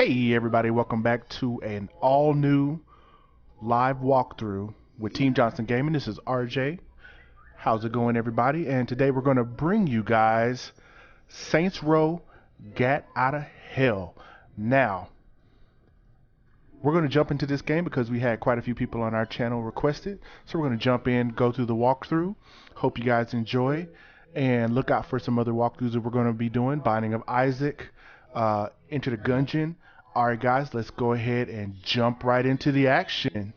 Hey everybody, welcome back to an all-new live walkthrough with Team Johnson Gaming. This is RJ. How's it going, everybody? And today we're going to bring you guys Saints Row Get Out of Hell. Now, we're going to jump into this game because we had quite a few people on our channel request it. So we're going to jump in, go through the walkthrough. Hope you guys enjoy. And look out for some other walkthroughs that we're going to be doing. Binding of Isaac, Enter the Gungeon. Alright guys, let's go ahead and jump right into the action.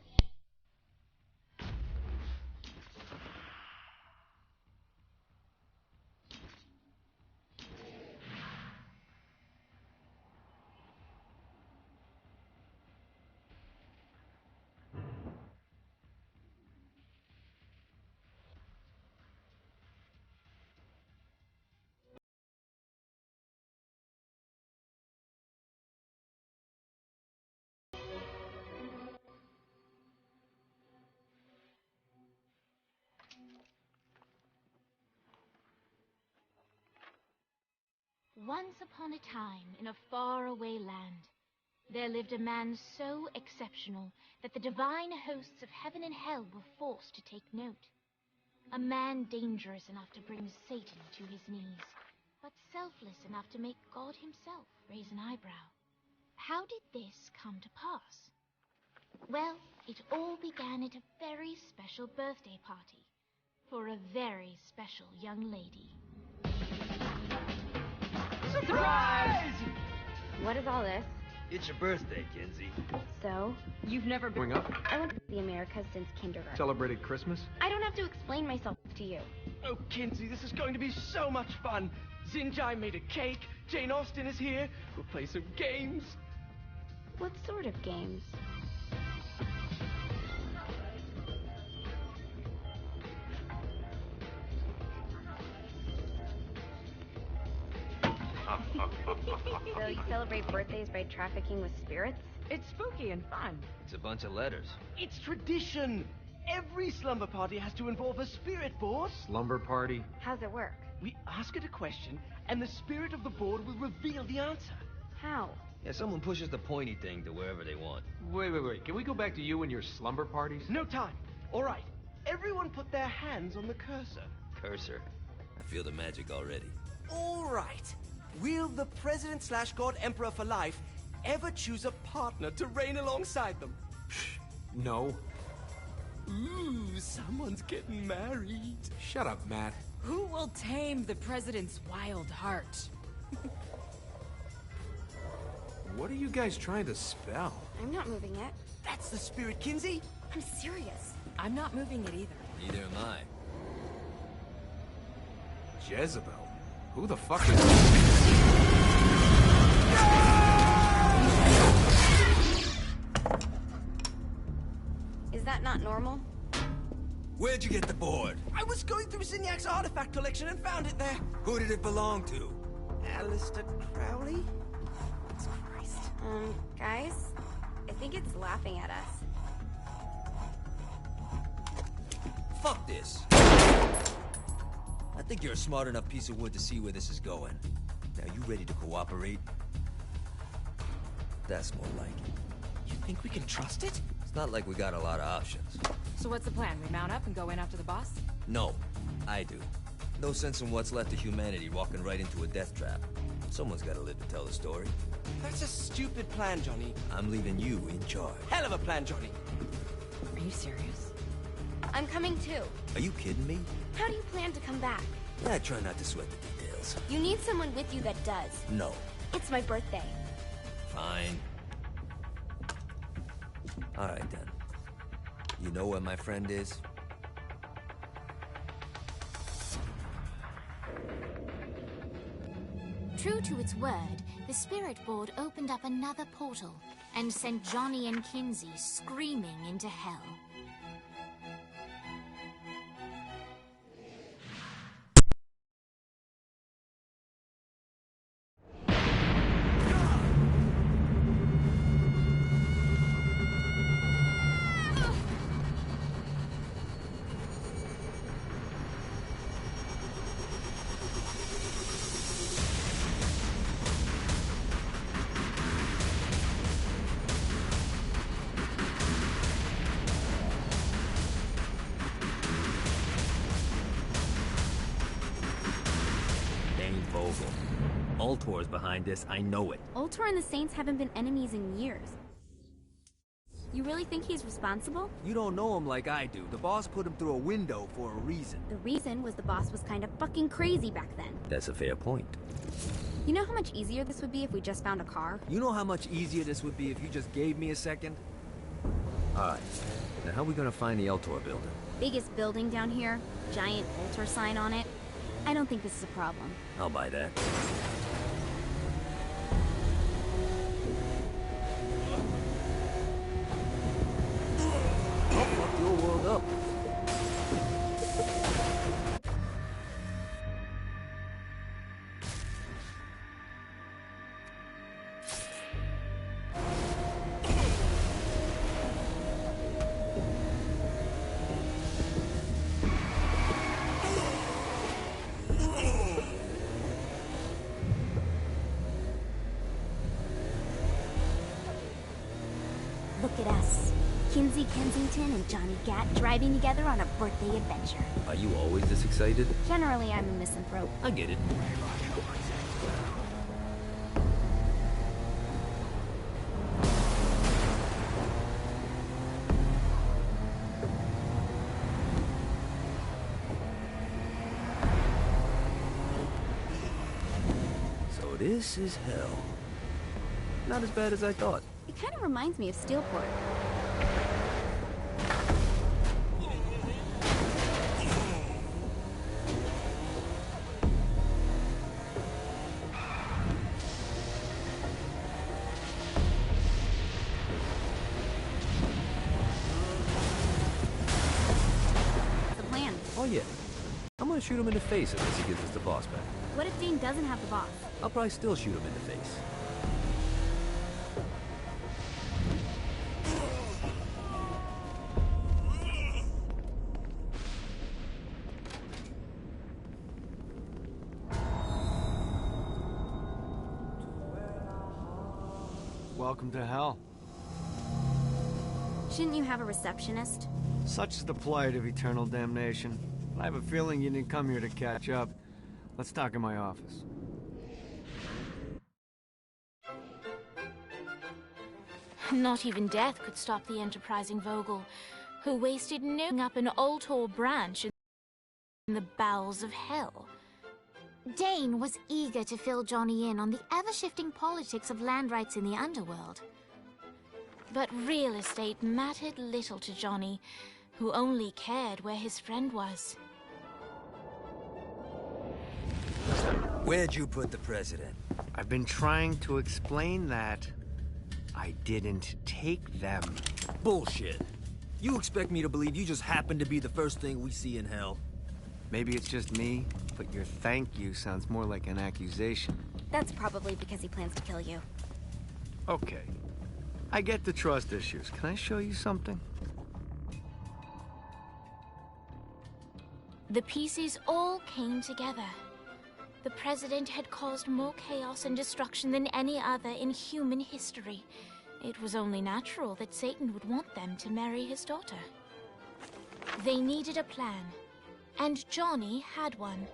Once upon a time, in a faraway land, there lived a man so exceptional that the divine hosts of heaven and hell were forced to take note. A man dangerous enough to bring Satan to his knees, but selfless enough to make God himself raise an eyebrow. How did this come to pass? Well, it all began at a very special birthday party for a very special young lady. Surprise! What is all this? It's your birthday, Kinsey. So? You've never been Growing up? I went to the Americas since kindergarten. Celebrated Christmas? I don't have to explain myself to you. Oh, Kinsey, this is going to be so much fun. Zinjai made a cake. Jane Austen is here. We'll play some games. What sort of games? So you celebrate birthdays by trafficking with spirits? It's spooky and fun. It's a bunch of letters. It's tradition. Every slumber party has to involve a spirit board. Slumber party? How's it work? We ask it a question, and the spirit of the board will reveal the answer. How? Yeah, someone pushes the pointy thing to wherever they want. Wait. Can we go back to you and your slumber parties? No time. All right. Everyone put their hands on the cursor. Cursor. I feel the magic already. All right. Will the President/God Emperor for life ever choose a partner to reign alongside them? No. Ooh, someone's getting married. Shut up, Matt. Who will tame the president's wild heart? What are you guys trying to spell? I'm not moving it. That's the spirit, Kinsey. I'm serious. I'm not moving it either. Neither am I. Jezebel? Who the fuck is... Is that not normal? Where'd you get the board? I was going through Zignac's artifact collection and found it there. Who did it belong to? Alistair Crowley? Christ. Guys? I think it's laughing at us. Fuck this. I think you're a smart enough piece of wood to see where this is going. Now, you ready to cooperate? That's more like it. You think we can trust it? It's not like we got a lot of options. So what's the plan? We mount up and go in after the boss? No, I do. No sense in what's left of humanity walking right into a death trap. Someone's gotta live to tell the story. That's a stupid plan, Johnny. I'm leaving you in charge. Hell of a plan, Johnny. Are you serious? I'm coming too. Are you kidding me? How do you plan to come back? I try not to sweat the details. You need someone with you that does. No. It's my birthday. Fine. Alright then. You know where my friend is? True to its word, the spirit board opened up another portal and sent Johnny and Kinsey screaming into hell. Ultor's behind this, I know it. Ultor and the Saints haven't been enemies in years. You really think he's responsible? You don't know him like I do. The boss put him through a window for a reason. The reason was the boss was kind of fucking crazy back then. That's a fair point. You know how much easier this would be if we just found a car? You know how much easier this would be if you just gave me a second? Alright, now how are we gonna find the Ultor building? Biggest building down here, giant Ultor sign on it. I don't think this is a problem. I'll buy that. I'll fuck your world up. Look at us. Kinsey Kensington and Johnny Gat driving together on a birthday adventure. Are you always this excited? Generally, I'm a misanthrope. I get it. So this is hell. Not as bad as I thought. It kind of reminds me of Steelport. The plan. Oh yeah. I'm gonna shoot him in the face unless he gives us the boss back. What if Dane doesn't have the boss? I'll probably still shoot him in the face. Welcome to hell. Shouldn't you have a receptionist? Such is the plight of eternal damnation. I have a feeling you didn't come here to catch up. Let's talk in my office. Not even death could stop the enterprising Vogel, who wasted no up an Ultor branch in the bowels of hell. Dane was eager to fill Johnny in on the ever-shifting politics of land rights in the underworld. But real estate mattered little to Johnny, who only cared where his friend was. Where'd you put the president? I've been trying to explain that. I didn't take them. Bullshit. You expect me to believe you just happened to be the first thing we see in hell? Maybe it's just me, but your thank you sounds more like an accusation. That's probably because he plans to kill you. Okay. I get the trust issues. Can I show you something? The pieces all came together. The president had caused more chaos and destruction than any other in human history. It was only natural that Satan would want them to marry his daughter. They needed a plan, and Johnny had one.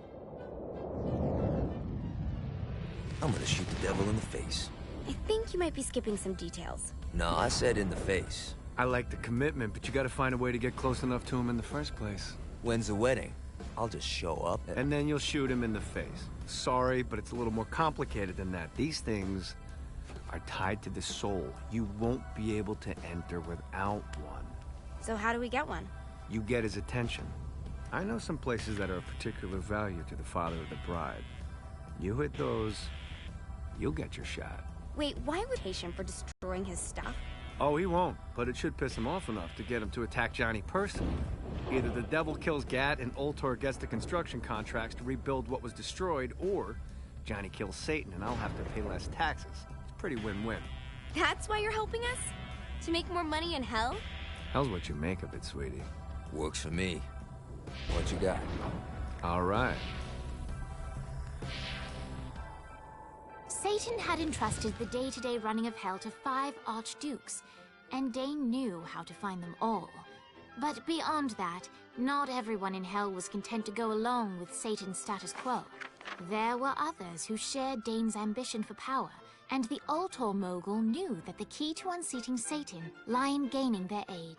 I'm gonna shoot the devil in the face. I think you might be skipping some details. No, I said in the face. I like the commitment, but you gotta find a way to get close enough to him in the first place. When's the wedding? I'll just show up And then you'll shoot him in the face. Sorry, but it's a little more complicated than that. These things are tied to the soul. You won't be able to enter without one. So how do we get one? You get his attention. I know some places that are of particular value to the father of the bride. You hit those, you'll get your shot. Wait, why would he hate him for destroying his stuff? Oh, he won't, but it should piss him off enough to get him to attack Johnny personally. Either the devil kills Gat and Ultor gets the construction contracts to rebuild what was destroyed, or Johnny kills Satan and I'll have to pay less taxes. It's pretty win-win. That's why you're helping us? To make more money in hell? Hell's what you make of it, sweetie. Works for me. What you got? All right. Satan had entrusted the day-to-day running of hell to 5 archdukes, and Dane knew how to find them all. But beyond that, not everyone in hell was content to go along with Satan's status quo. There were others who shared Dane's ambition for power, and the Ultor mogul knew that the key to unseating Satan lay in gaining their aid.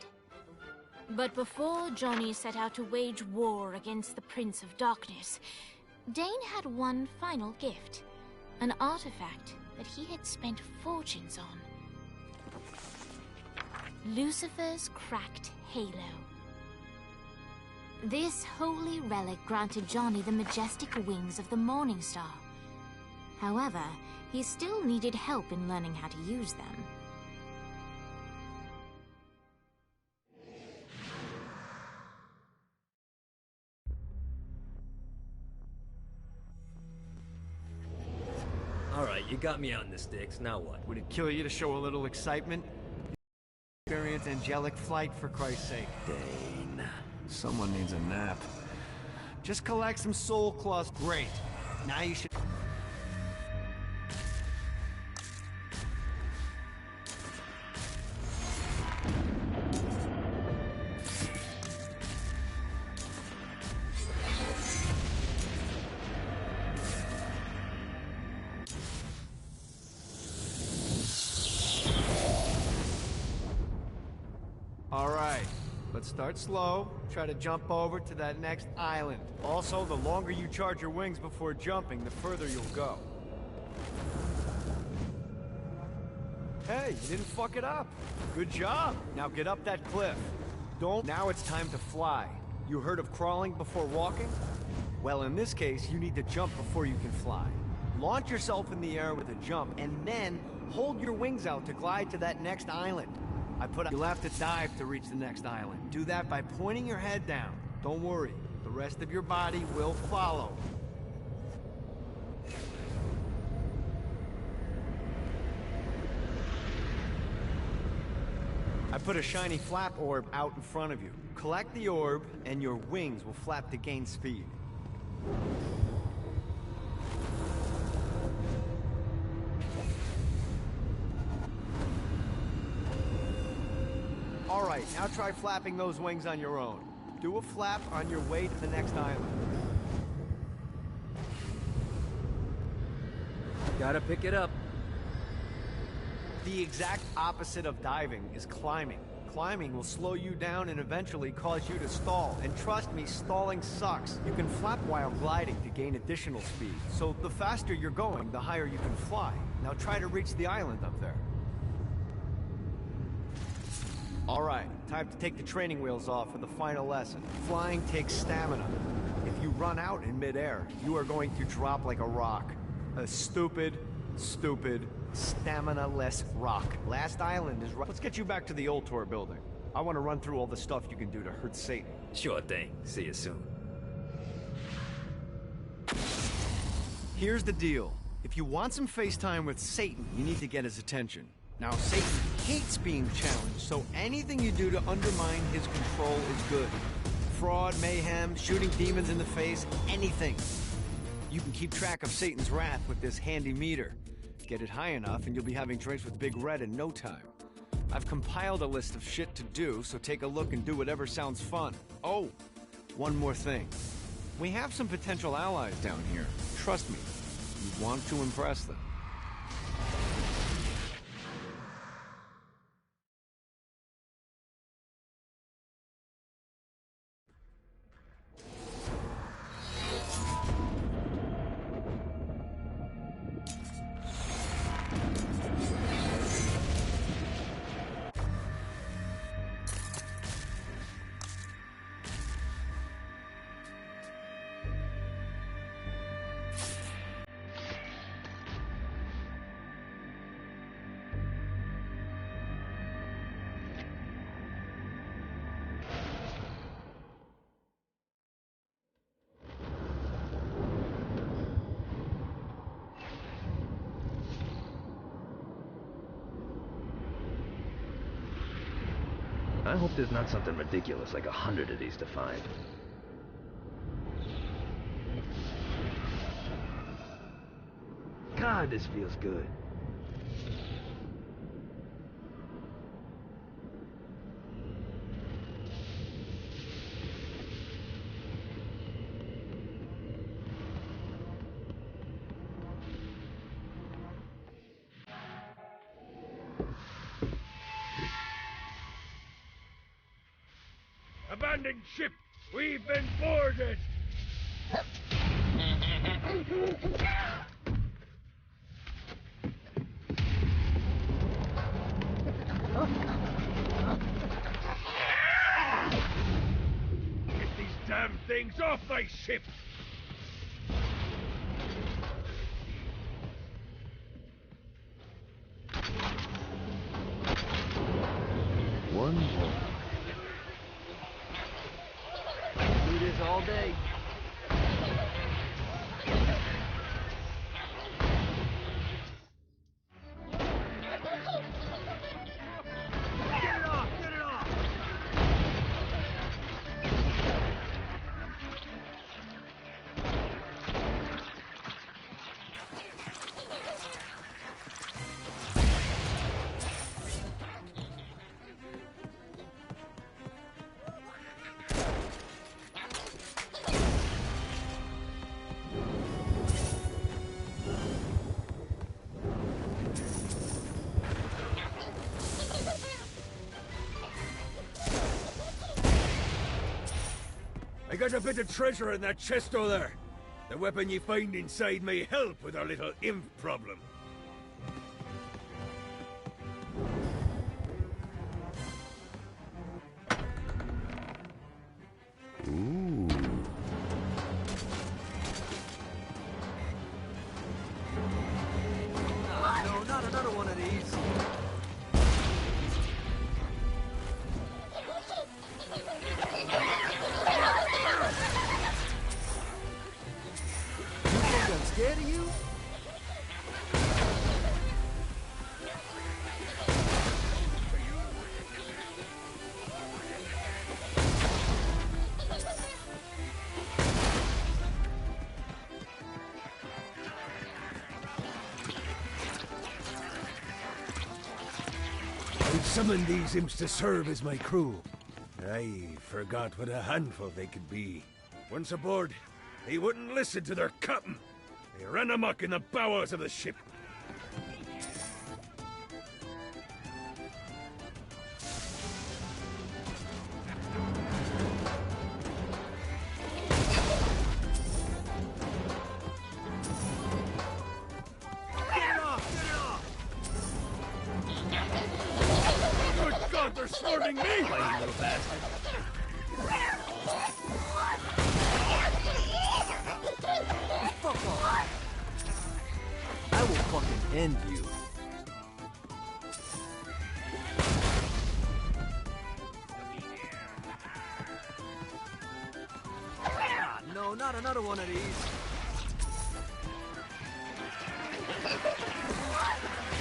But before Johnny set out to wage war against the Prince of Darkness, Dane had one final gift, an artifact that he had spent fortunes on. Lucifer's cracked halo. This holy relic granted Johnny the majestic wings of the Morning Star. However, he still needed help in learning how to use them. Alright, you got me out in the sticks, now what? Would it kill you to show a little excitement? Experience angelic flight, for Christ's sake. Dane. Someone needs a nap. Just collect some soul claws. Great. Now you should... Alright, let's start slow. Try to jump over to that next island. Also, the longer you charge your wings before jumping, the further you'll go. Hey, you didn't fuck it up. Good job. Now get up that cliff. Don't... Now it's time to fly. You heard of crawling before walking? Well, in this case, you need to jump before you can fly. Launch yourself in the air with a jump, and then hold your wings out to glide to that next island. You'll have to dive to reach the next island. Do that by pointing your head down. Don't worry, the rest of your body will follow. I put a shiny flap orb out in front of you. Collect the orb, and your wings will flap to gain speed. Alright, now try flapping those wings on your own. Do a flap on your way to the next island. Gotta pick it up. The exact opposite of diving is climbing. Climbing will slow you down and eventually cause you to stall. And trust me, stalling sucks. You can flap while gliding to gain additional speed. So the faster you're going, the higher you can fly. Now try to reach the island up there. Alright, time to take the training wheels off for the final lesson. Flying takes stamina. If you run out in midair, you are going to drop like a rock. A stupid, stamina-less rock. Last island is right. Let's get you back to the Ultor building. I want to run through all the stuff you can do to hurt Satan. Sure thing. See you soon. Here's the deal. If you want some FaceTime with Satan, you need to get his attention. Now, Satan hates being challenged, so anything you do to undermine his control is good. Fraud, mayhem, shooting demons in the face, anything. You can keep track of Satan's wrath with this handy meter. Get it high enough and you'll be having drinks with Big Red in no time. I've compiled a list of shit to do, so take a look and do whatever sounds fun. Oh, one more thing. We have some potential allies down here. Trust me, you want to impress them. I hope there's not something ridiculous like 100 of these to find. God, this feels good. abandoned ship! We've been boarded! Get these damn things off my ship! One more. Do this all day. Get it off! Get it off! I got a bit of treasure in that chest over there. The weapon you find inside may help with our little imp problem. Ooh. No, not another one of these. You think I'm scared of you? I've summoned these imps to serve as my crew. I forgot what a handful they could be. Once aboard, they wouldn't listen to their captain. They ran amok in the bowels of the ship. Get it off! Get it off! Good God, they're swarming me! Fighting little bastard. Fuck off. I will fucking end you. Ah, no, not another one of these.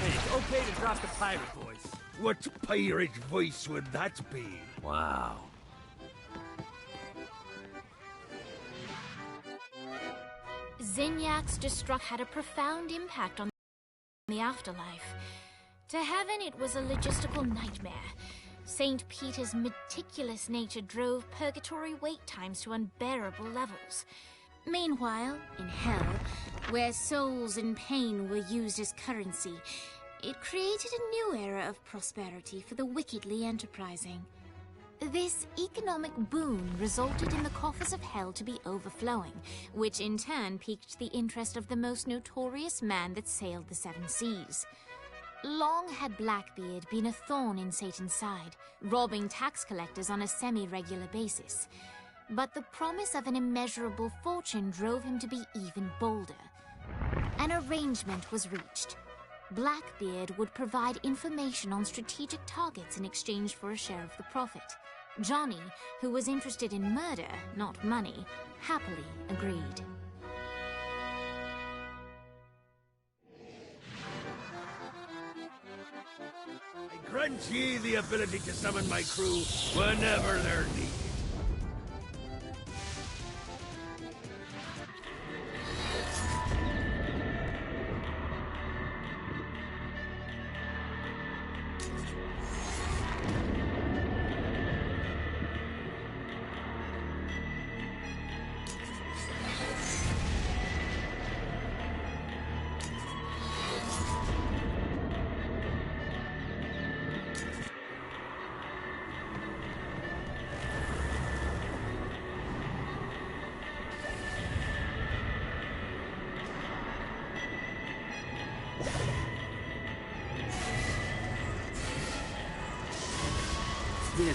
Hey, it's okay to drop the pirate voice. What pirate voice would that be? Wow. Zignac's destruction had a profound impact on the afterlife. To heaven, it was a logistical nightmare. St. Peter's meticulous nature drove purgatory wait times to unbearable levels. Meanwhile, in hell, where souls in pain were used as currency, it created a new era of prosperity for the wickedly enterprising. This economic boon resulted in the coffers of hell to be overflowing, which in turn piqued the interest of the most notorious man that sailed the seven seas. Long had Blackbeard been a thorn in Satan's side, robbing tax collectors on a semi-regular basis. But the promise of an immeasurable fortune drove him to be even bolder. An arrangement was reached. Blackbeard would provide information on strategic targets in exchange for a share of the profit. Johnny, who was interested in murder, not money, happily agreed. I grant ye the ability to summon my crew whenever they're needed.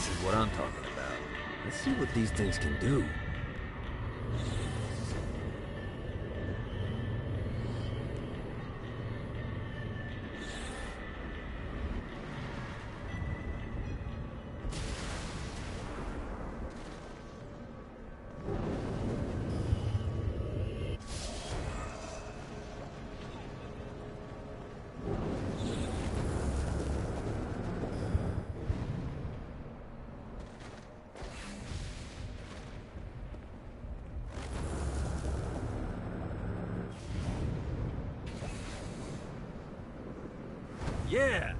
This is what I'm talking about. Let's see what these things can do. Yeah!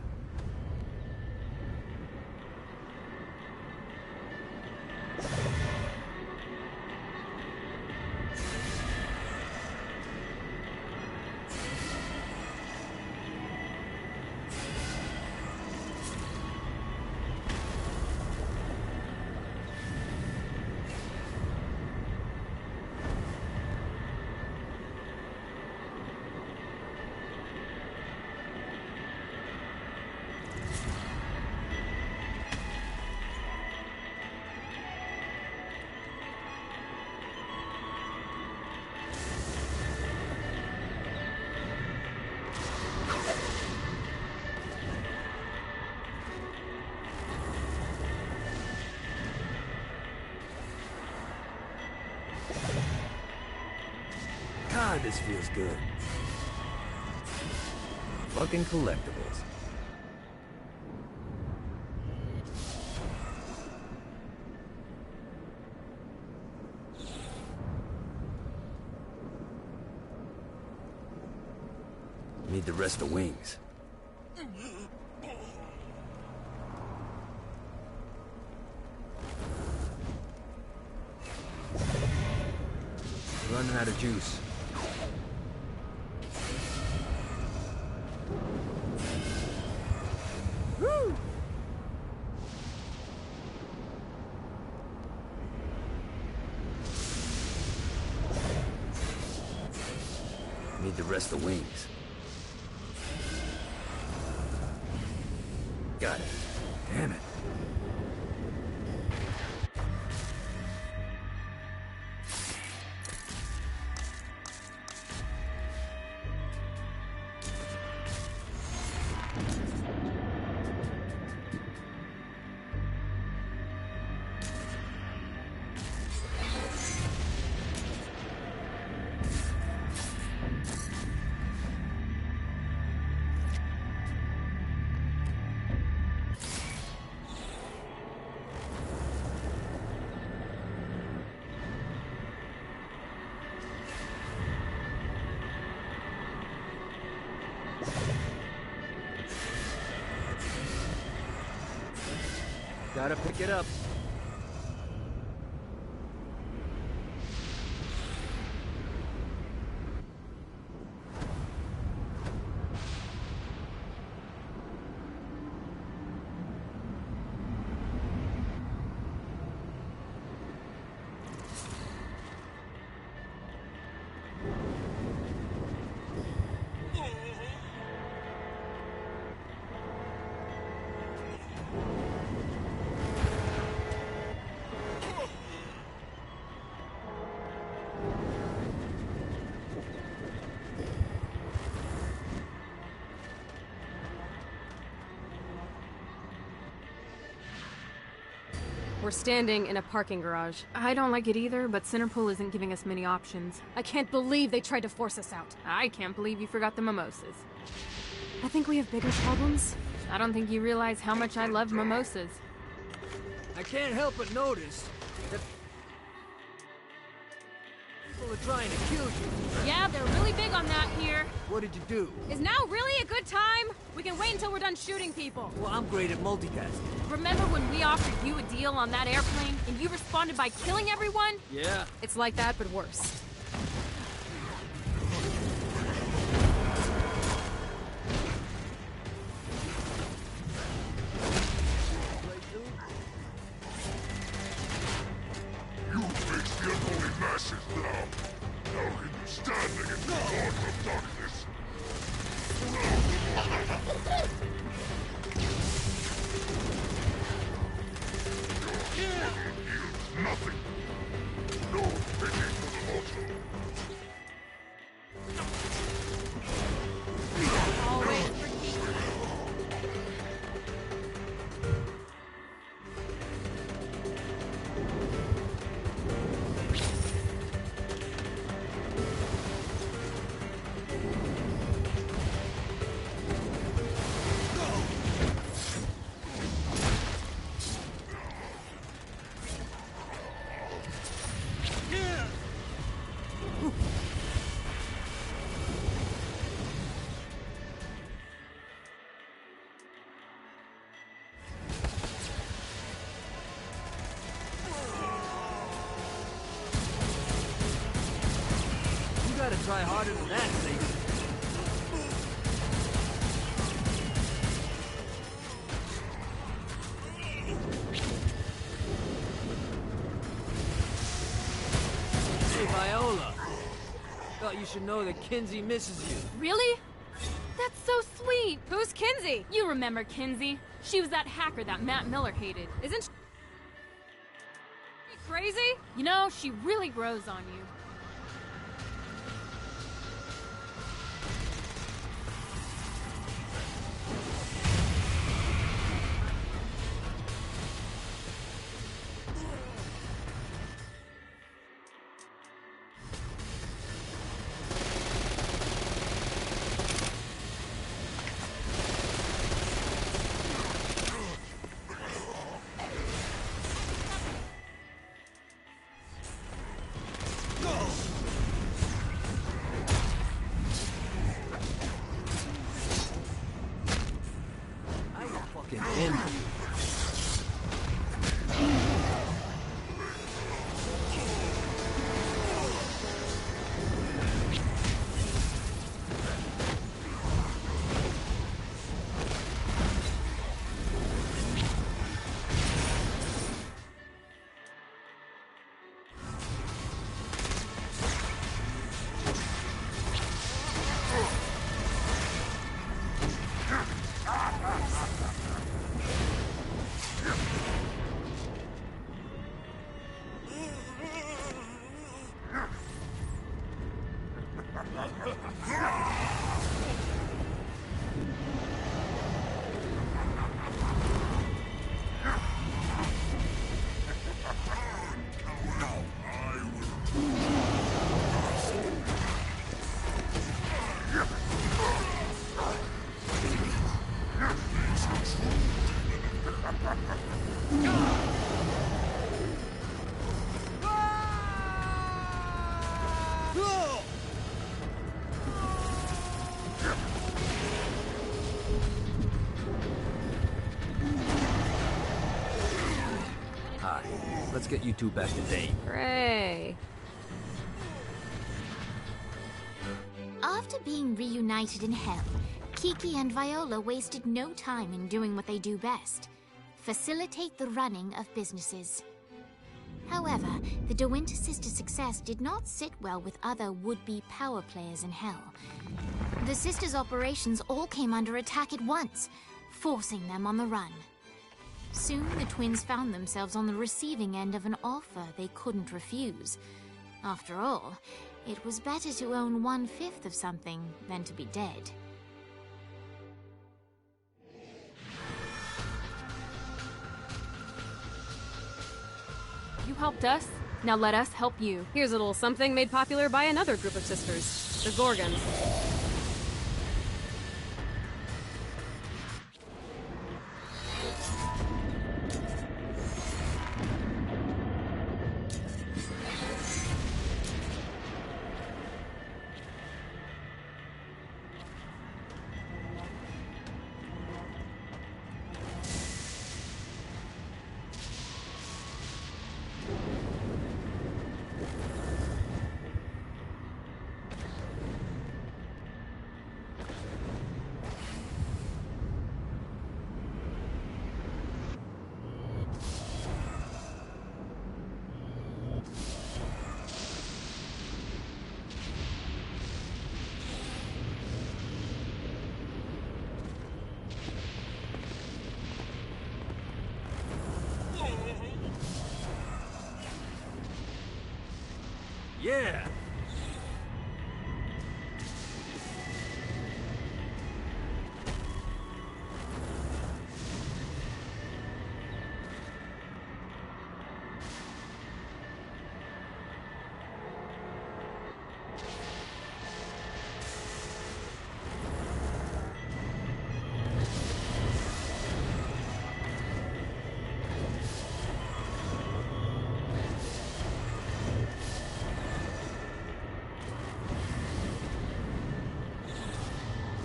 God, this feels good. Fucking collectibles. Need the rest of wings. Running out of juice. Woo! Need the rest of wings. Got it. Damn it. Gotta pick it up. We're standing in a parking garage. I don't like it either, but Centerpool isn't giving us many options. I can't believe they tried to force us out. I can't believe you forgot the mimosas. I think we have bigger problems. I don't think you realize how much I love mimosas. I can't help but notice that people are trying to kill you. Yeah, they're really big on that here. What did you do? Is now really a good time? We can wait until we're done shooting people. Well, I'm great at multitasking. Remember when we offered you a deal on that airplane and you responded by killing everyone? Yeah. It's like that, but worse. You face the unholy masses now. How can you stand against the Lord of Darkness? Nothing. No pity for the mortal. Always for You gotta try harder than that, Satan. Hey, Viola. Thought you should know that Kinsey misses you. Really? That's so sweet. Who's Kinsey? You remember Kinsey? She was that hacker that Matt Miller hated. Isn't she crazy? You know, she really grows on you. Let's get you two back to date. Hooray. After being reunited in hell, Kiki and Viola wasted no time in doing what they do best: facilitate the running of businesses. However, the De Winter sisters' success did not sit well with other would-be power players in hell. The sisters' operations all came under attack at once, forcing them on the run. Soon, the twins found themselves on the receiving end of an offer they couldn't refuse. After all, it was better to own 1/5 of something than to be dead. You helped us, now let us help you. Here's a little something made popular by another group of sisters, the Gorgons. Yeah!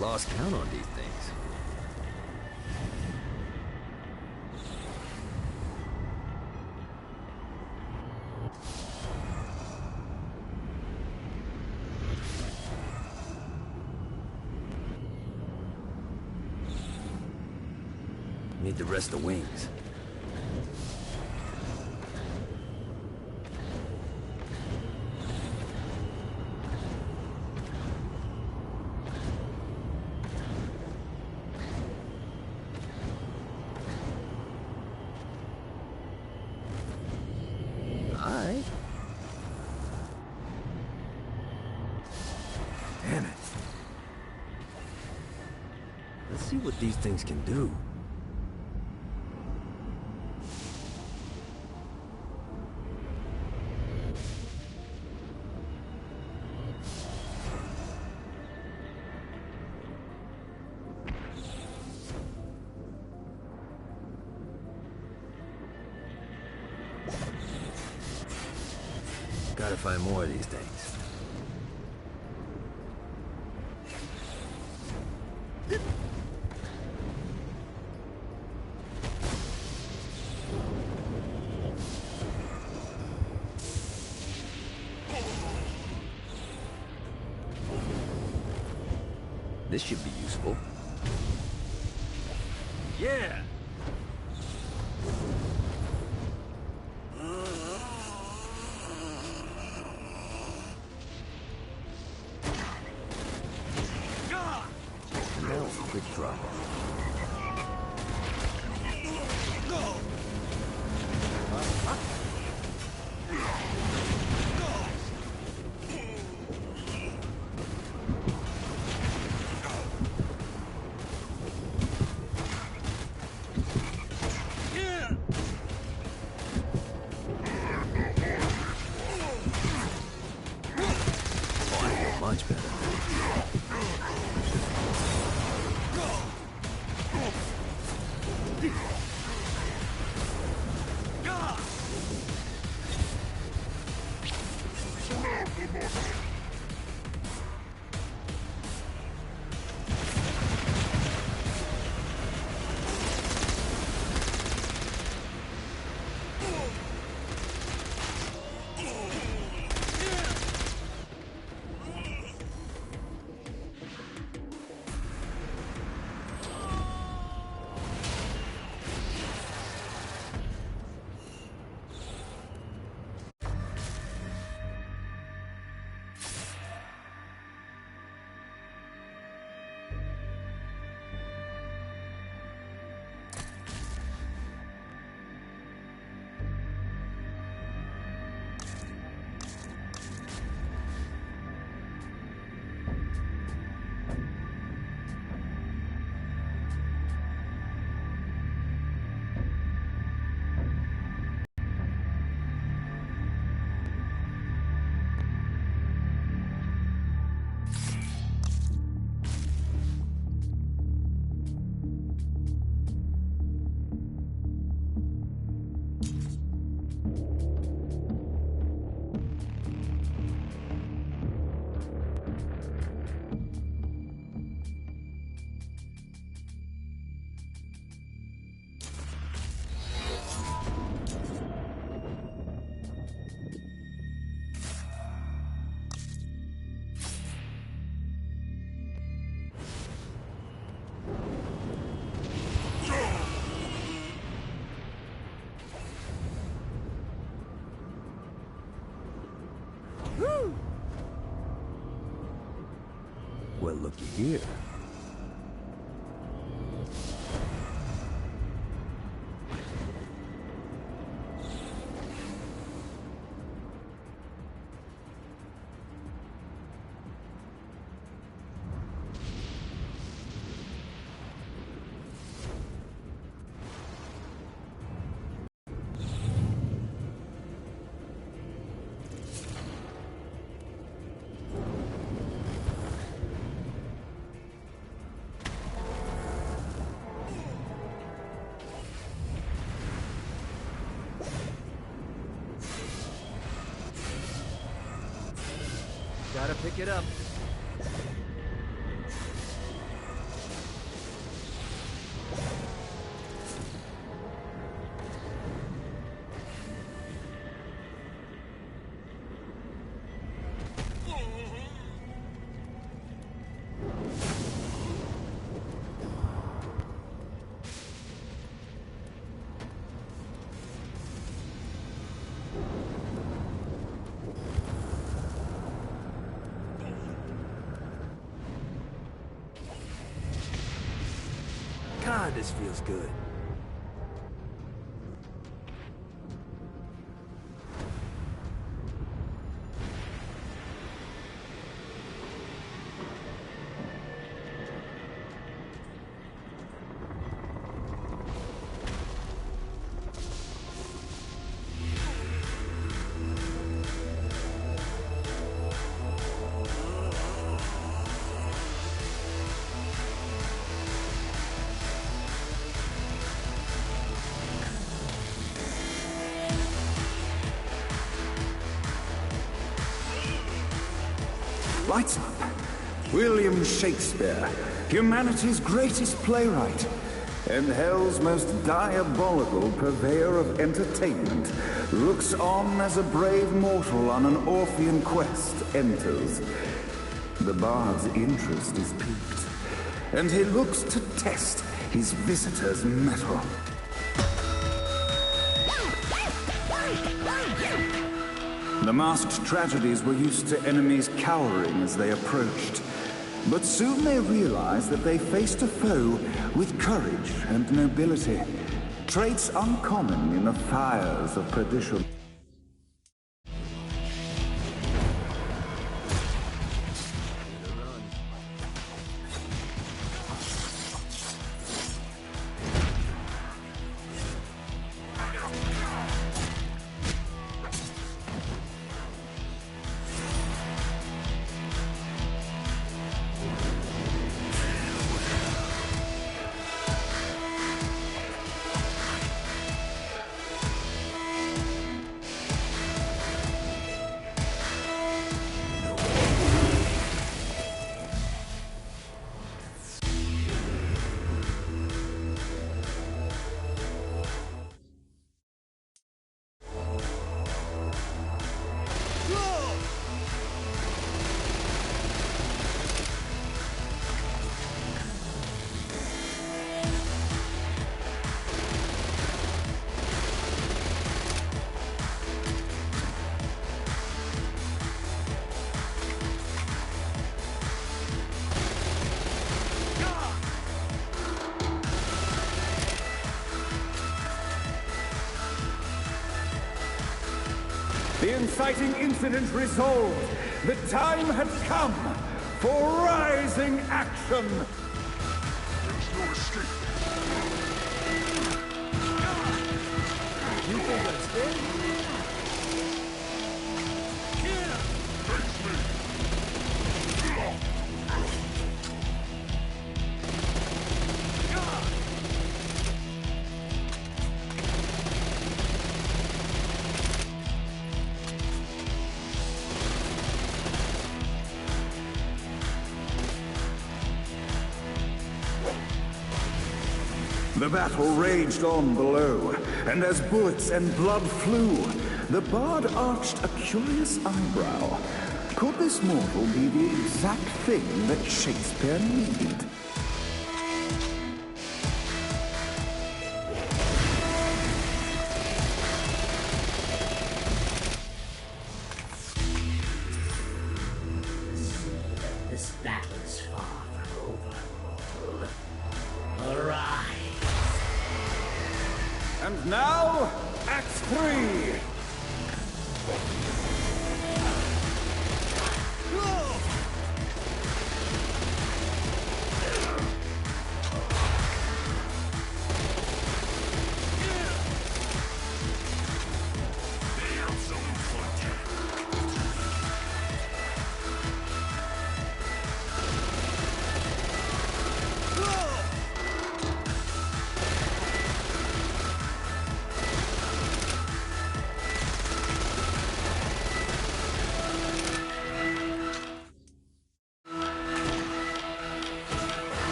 Lost count on these things. Need the rest of the wings. Damn it. Let's see what these things can do. Gotta find more of these things. This should be useful. Yeah! No, quick drop. Much better. Well, looky here. Gotta pick it up. God, this feels good. Lights up. William Shakespeare, humanity's greatest playwright, and hell's most diabolical purveyor of entertainment, looks on as a brave mortal on an Orphean quest enters. The bard's interest is piqued, and he looks to test his visitor's mettle. The masked tragedies were used to enemies cowering as they approached. But soon they realized that they faced a foe with courage and nobility, traits uncommon in the fires of perdition. The inciting incident resolved. The time had come for rising action. There's no escape. You think that's it? Face me. The battle raged on below, and as bullets and blood flew, the bard arched a curious eyebrow. Could this mortal be the exact thing that Shakespeare needed? This battle is far from over. Arise! And now, Act 3!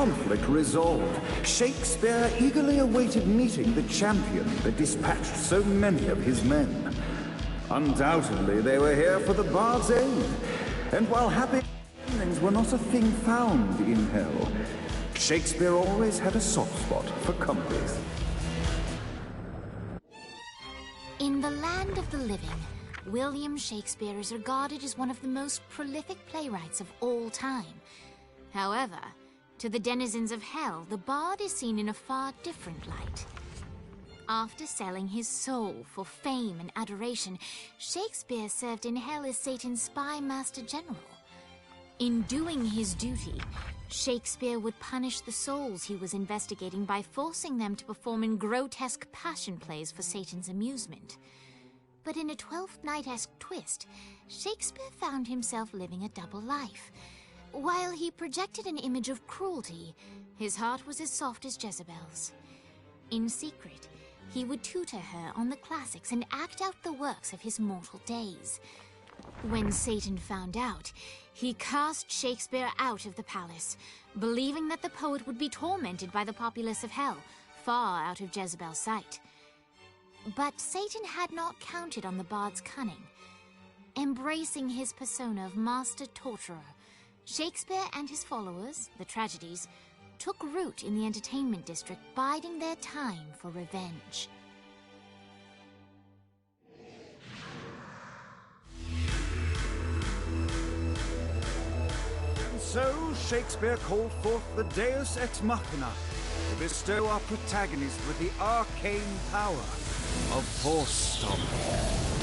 conflict resolved, Shakespeare eagerly awaited meeting the champion that dispatched so many of his men. Undoubtedly, they were here for the bard's aid, and while happy endings were not a thing found in hell, Shakespeare always had a soft spot for comedies. In the land of the living, William Shakespeare is regarded as one of the most prolific playwrights of all time. However, to the denizens of hell, the bard is seen in a far different light. After selling his soul for fame and adoration, Shakespeare served in hell as Satan's spy master general. In doing his duty, Shakespeare would punish the souls he was investigating by forcing them to perform in grotesque passion plays for Satan's amusement. But in a Twelfth Night-esque twist, Shakespeare found himself living a double life. While he projected an image of cruelty, his heart was as soft as Jezebel's. In secret, he would tutor her on the classics and act out the works of his mortal days. When Satan found out, he cast Shakespeare out of the palace, believing that the poet would be tormented by the populace of hell, far out of Jezebel's sight. But Satan had not counted on the bard's cunning. Embracing his persona of master torturer, Shakespeare and his followers, the tragedies, took root in the entertainment district, biding their time for revenge. And so Shakespeare called forth the Deus Ex Machina to bestow our protagonist with the arcane power of force stomping.